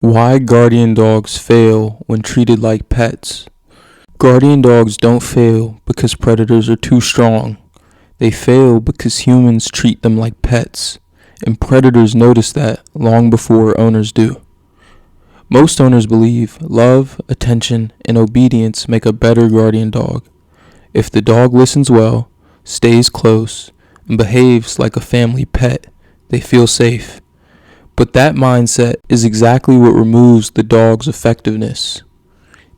Why guardian dogs fail when treated like pets. Guardian dogs don't fail because predators are too strong. They fail because humans treat them like pets, and predators notice that long before owners do. Most owners believe love, attention, and obedience make a better guardian dog. If the dog listens well, stays close, and behaves like a family pet, they feel safe. But that mindset is exactly what removes the dog's effectiveness.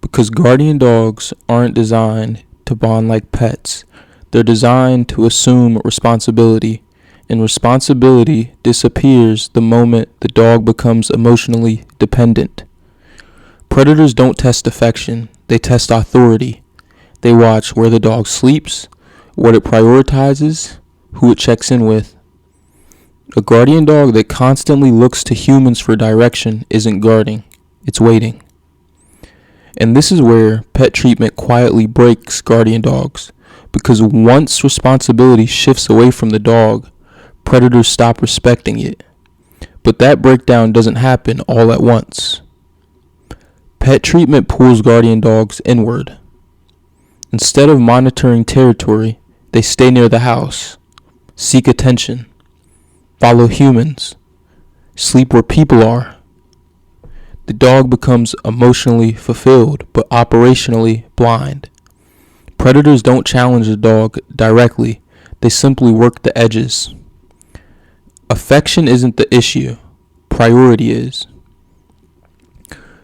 Because guardian dogs aren't designed to bond like pets. They're designed to assume responsibility, and responsibility disappears the moment the dog becomes emotionally dependent. Predators don't test affection, they test authority. They watch where the dog sleeps, what it prioritizes, who it checks in with. A guardian dog that constantly looks to humans for direction isn't guarding, it's waiting. And this is where pet treatment quietly breaks guardian dogs, because once responsibility shifts away from the dog, predators stop respecting it. But that breakdown doesn't happen all at once. Pet treatment pulls guardian dogs inward. Instead of monitoring territory, they stay near the house, seek attention, follow humans, sleep where people are. The dog becomes emotionally fulfilled, but operationally blind. Predators don't challenge the dog directly, they simply work the edges. Affection isn't the issue, priority is.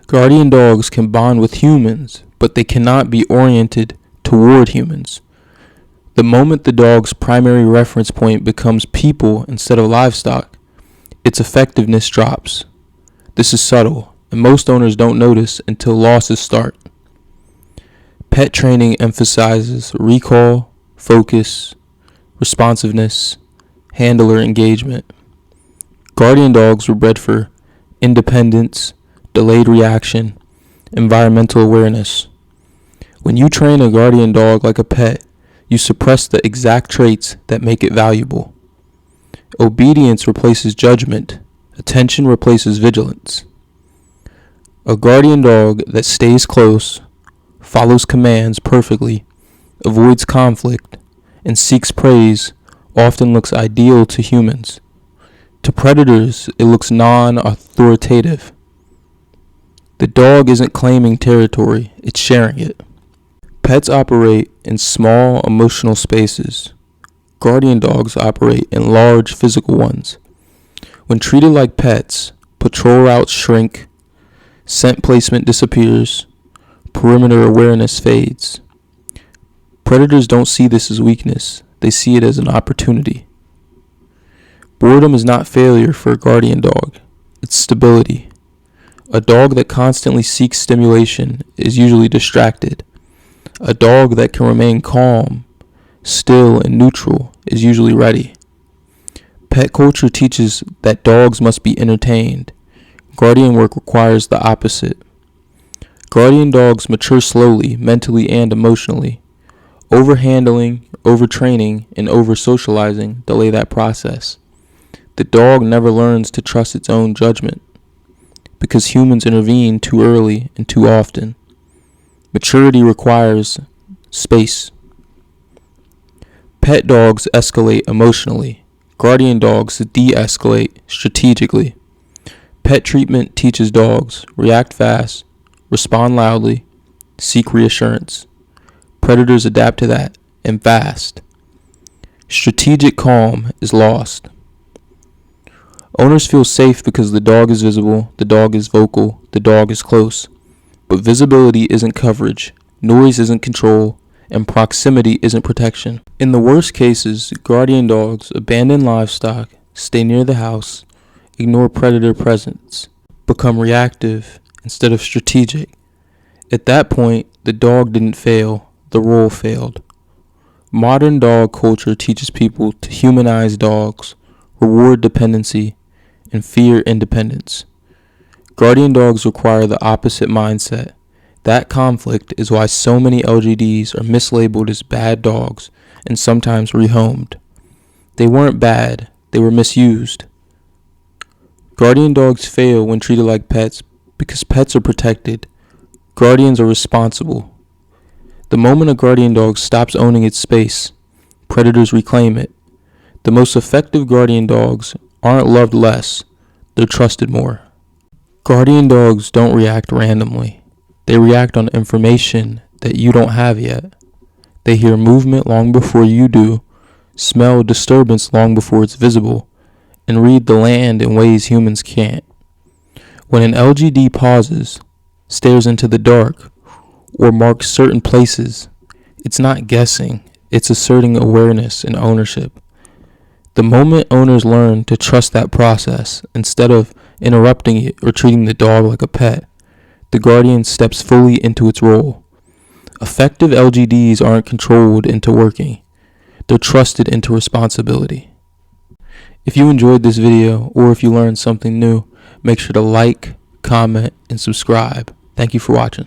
Guardian dogs can bond with humans, but they cannot be oriented toward humans. The moment the dog's primary reference point becomes people instead of livestock, its effectiveness drops. This is subtle, and most owners don't notice until losses start. Pet training emphasizes recall, focus, responsiveness, handler engagement. Guardian dogs were bred for independence, delayed reaction, environmental awareness. When you train a guardian dog like a pet, you suppress the exact traits that make it valuable. Obedience replaces judgment. Attention replaces vigilance. A guardian dog that stays close, follows commands perfectly, avoids conflict, and seeks praise often looks ideal to humans. To predators, it looks non-authoritative. The dog isn't claiming territory, it's sharing it. Pets operate in small emotional spaces. Guardian dogs operate in large physical ones. When treated like pets, patrol routes shrink, scent placement disappears, perimeter awareness fades. Predators don't see this as weakness, they see it as an opportunity. Boredom is not failure for a guardian dog, it's stability. A dog that constantly seeks stimulation is usually distracted. A dog that can remain calm, still, and neutral is usually ready. Pet culture teaches that dogs must be entertained. Guardian work requires the opposite. Guardian dogs mature slowly, mentally and emotionally. Overhandling, overtraining, and over-socializing delay that process. The dog never learns to trust its own judgment, because humans intervene too early and too often. Maturity requires space. Pet dogs escalate emotionally. Guardian dogs de-escalate strategically. Pet treatment teaches dogs react fast, respond loudly, seek reassurance. Predators adapt to that, and fast. Strategic calm is lost. Owners feel safe because the dog is visible, the dog is vocal, the dog is close. But visibility isn't coverage, noise isn't control, and proximity isn't protection. In the worst cases, guardian dogs abandon livestock, stay near the house, ignore predator presence, become reactive instead of strategic. At that point, the dog didn't fail, the role failed. Modern dog culture teaches people to humanize dogs, reward dependency, and fear independence. Guardian dogs require the opposite mindset. That conflict is why so many LGDs are mislabeled as bad dogs and sometimes rehomed. They weren't bad, they were misused. Guardian dogs fail when treated like pets because pets are protected. Guardians are responsible. The moment a guardian dog stops owning its space, predators reclaim it. The most effective guardian dogs aren't loved less, they're trusted more. Guardian dogs don't react randomly. They react on information that you don't have yet. They hear movement long before you do, smell disturbance long before it's visible, and read the land in ways humans can't. When an LGD pauses, stares into the dark, or marks certain places, it's not guessing, it's asserting awareness and ownership. The moment owners learn to trust that process instead of interrupting it or treating the dog like a pet, the guardian steps fully into its role. Effective LGDs aren't controlled into working, they're trusted into responsibility. If you enjoyed this video or if you learned something new, make sure to like, comment, and subscribe. Thank you for watching.